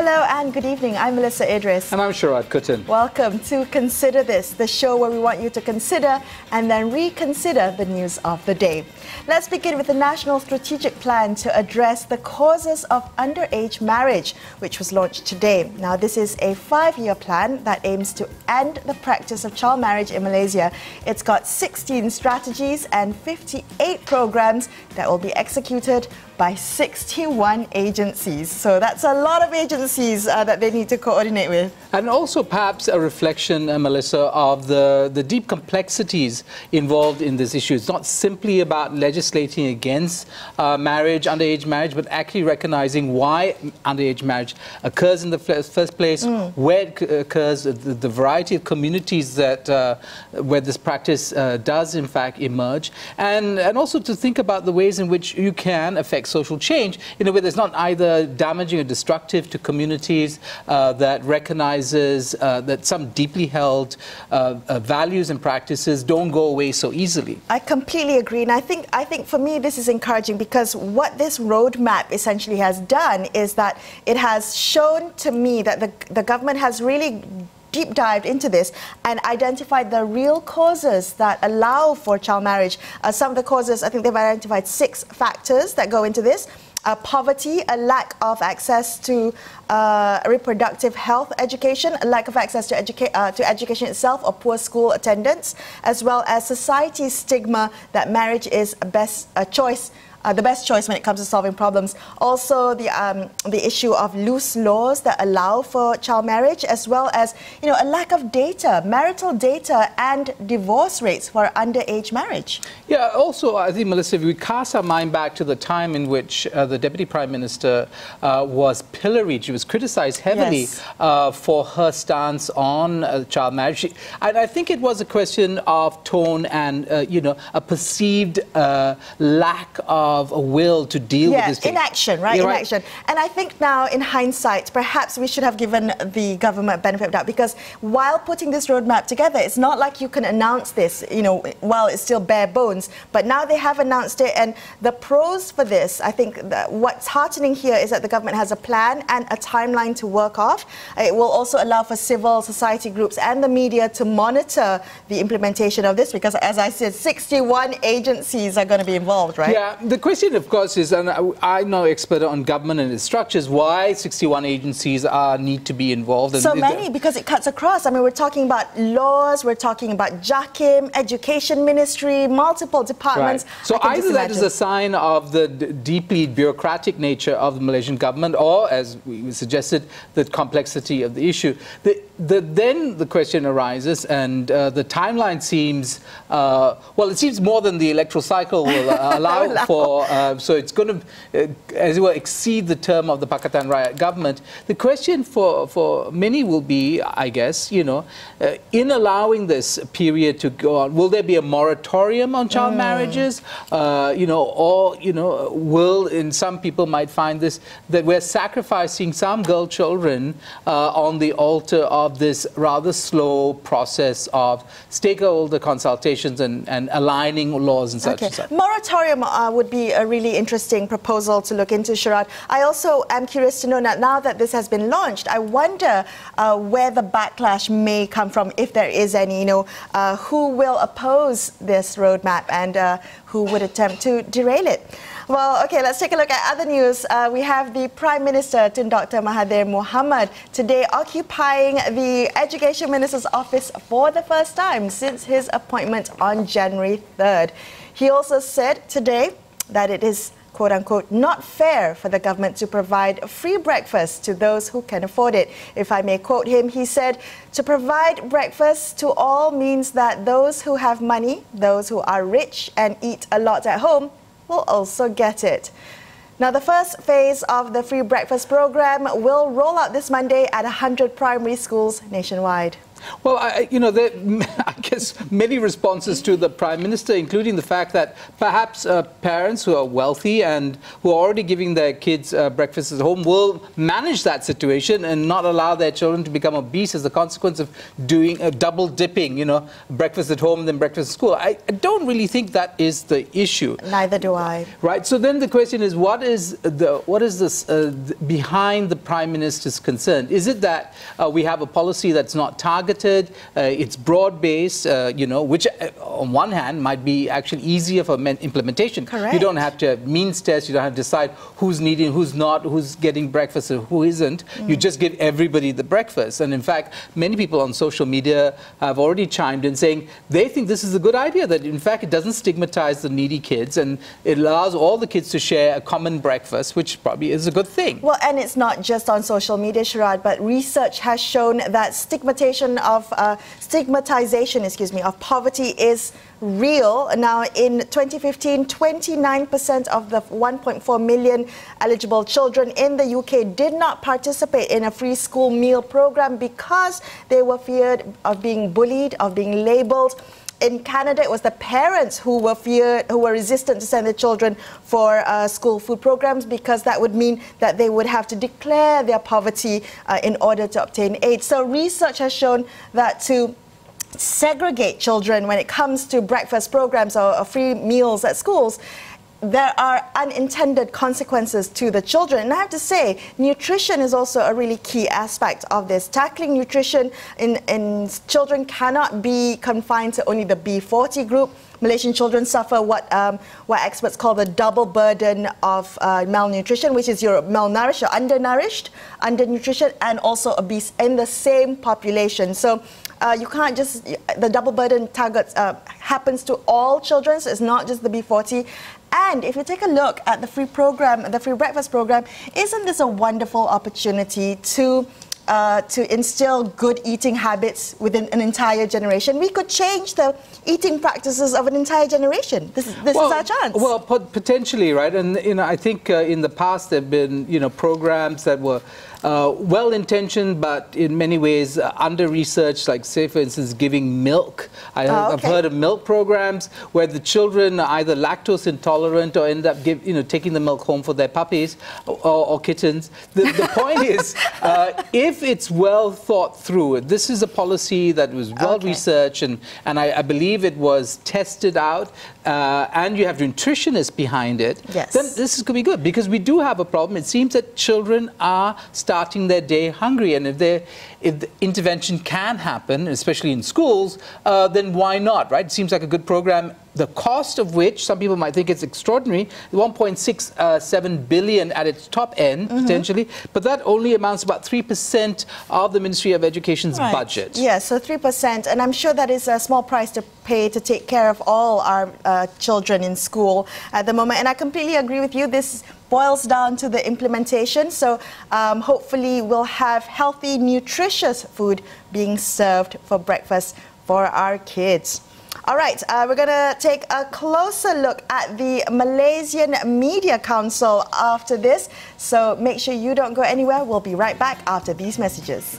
Hello and good evening. I'm Melisa, Idris. And I'm Sharaad, Kuttan. Welcome to Consider This, the show where we want you to consider and then reconsider the news of the day. Let's begin with the National Strategic Plan to address the causes of underage marriage, which was launched today. Now, this is a 5-year plan that aims to end the practice of child marriage in Malaysia. It's got 16 strategies and 58 programs that will be executed by 61 agencies. So that's a lot of agencies that they need to coordinate with. And also perhaps a reflection, Melisa, of the deep complexities involved in this issue. It's not simply about legislating against marriage, underage marriage, but actually recognizing why underage marriage occurs in the first place, where it occurs, the variety of communities that where this practice does in fact emerge, and also to think about the ways in which you can affect social change in a way that's not either damaging or destructive to communities, that recognizes that some deeply held values and practices don't go away so easily. I completely agree, and I think for me this is encouraging, because what this roadmap essentially has done is that it has shown to me that the government has really deep dived into this and identified the real causes that allow for child marriage. Some of the causes, I think they've identified 6 factors that go into this. Poverty, a lack of access to reproductive health education, a lack of access to education itself, or poor school attendance, as well as society's stigma that marriage is the best choice when it comes to solving problems. Also, the issue of loose laws that allow for child marriage, as well as a lack of data, marital data, and divorce rates for underage marriage. Yeah. Also, I think, Melissa, if we cast our mind back to the time in which the Deputy Prime Minister was pilloried, she was criticized heavily for her stance on child marriage, and I think it was a question of tone and a perceived lack of a will to deal with this thing. Inaction, right? Inaction. And I think now, in hindsight, perhaps we should have given the government benefit of doubt, because while putting this roadmap together, it's not like you can announce this, while it's still bare bones. But now they have announced it, and the pros for this, I think that what's heartening here is that the government has a plan and a timeline to work off. It will also allow for civil society groups and the media to monitor the implementation of this, because, as I said, 61 agencies are going to be involved, right? Yeah. The question, of course, is, and I'm no expert on government and its structures, why 61 agencies need to be involved. And so many, because it cuts across. I mean, we're talking about laws, we're talking about JAKIM, Education Ministry, multiple departments. Right. So either that is a sign of the deeply bureaucratic nature of the Malaysian government, or, as we suggested, the complexity of the issue. Then the question arises, and the timeline seems, well, it seems more than the electoral cycle will allow for. So it's going to, as it were, exceed the term of the Pakatan Rakyat government. The question for many will be, I guess, in allowing this period to go on, will there be a moratorium on child marriages? Or will, in some people might find this, that we're sacrificing some girl children on the altar of this rather slow process of stakeholder consultations and aligning laws and such. Okay. Moratorium would be a really interesting proposal to look into, Sharaad. I also am curious to know, now that this has been launched, I wonder where the backlash may come from, if there is any. Who will oppose this roadmap, and who would attempt to derail it? Well, okay, let's take a look at other news. We have the Prime Minister, Tun Dr. Mahathir Mohamad, today occupying the Education Minister's office for the first time since his appointment on January 3rd. He also said today that it is, quote-unquote, not fair for the government to provide free breakfast to those who can afford it. If I may quote him, he said, to provide breakfast to all means that those who have money, those who are rich and eat a lot at home, will also get it. Now, the first phase of the free breakfast program will roll out this Monday at 100 primary schools nationwide. Well, there I guess many responses to the Prime Minister, including the fact that perhaps parents who are wealthy and who are already giving their kids breakfast at home will manage that situation and not allow their children to become obese as a consequence of doing double dipping, breakfast at home and then breakfast at school. I don't really think that is the issue. Neither do I. Right. So then the question is, what is this behind the Prime Minister's concern? Is it that we have a policy that's not targeted? It's broad-based, which on one hand might be actually easier for implementation. Correct. You don't have to means test, you don't have to decide who's needing, who's not, who's getting breakfast and who isn't. You just give everybody the breakfast. And in fact, many people on social media have already chimed in saying they think this is a good idea, that in fact it doesn't stigmatize the needy kids and it allows all the kids to share a common breakfast, which probably is a good thing. Well, and it's not just on social media, Sharaad, but research has shown that stigmatization of poverty is real. Now, in 2015, 29% of the 1.4 million eligible children in the UK did not participate in a free school meal program because they were feared of being bullied, of being labelled. In Canada, it was the parents who were resistant to send their children for school food programs because that would mean that they would have to declare their poverty in order to obtain aid. So research has shown that to segregate children when it comes to breakfast programs or free meals at schools, there are unintended consequences to the children. And I have to say, nutrition is also a really key aspect of this. Tackling nutrition in children cannot be confined to only the B40 group. Malaysian children suffer what experts call the double burden of malnutrition, which is you're malnourished or undernourished, undernutrition, and also obese in the same population. So you can't just, the double burden targets happens to all children, so it's not just the B40. And if you take a look at the free program, the free breakfast program, isn't this a wonderful opportunity to instill good eating habits within an entire generation? We could change the eating practices of an entire generation. This is our chance. Well, potentially, right? And I think in the past there have been programs that were well-intentioned, but in many ways under-researched, like, say, for instance, giving milk. I've heard of milk programs where the children are either lactose intolerant or end up taking the milk home for their puppies or kittens. The point is, if it's well thought through, this is a policy that was well-researched, and I believe it was tested out, and you have nutritionists behind it, yes, then this could be good, because we do have a problem. It seems that children are starting their day hungry, and if the intervention can happen, especially in schools, then why not, right? It seems like a good program, the cost of which some people might think it's extraordinary, 1.67 billion at its top end, potentially, but that only amounts to about 3% of the Ministry of Education's budget. Yes, so 3%, and I'm sure that is a small price to pay to take care of all our children in school at the moment, and I completely agree with you. This boils down to the implementation, so hopefully we'll have healthy, nutritious food being served for breakfast for our kids. All right, we're going to take a closer look at the Malaysian Media Council after this, so make sure you don't go anywhere. We'll be right back after these messages.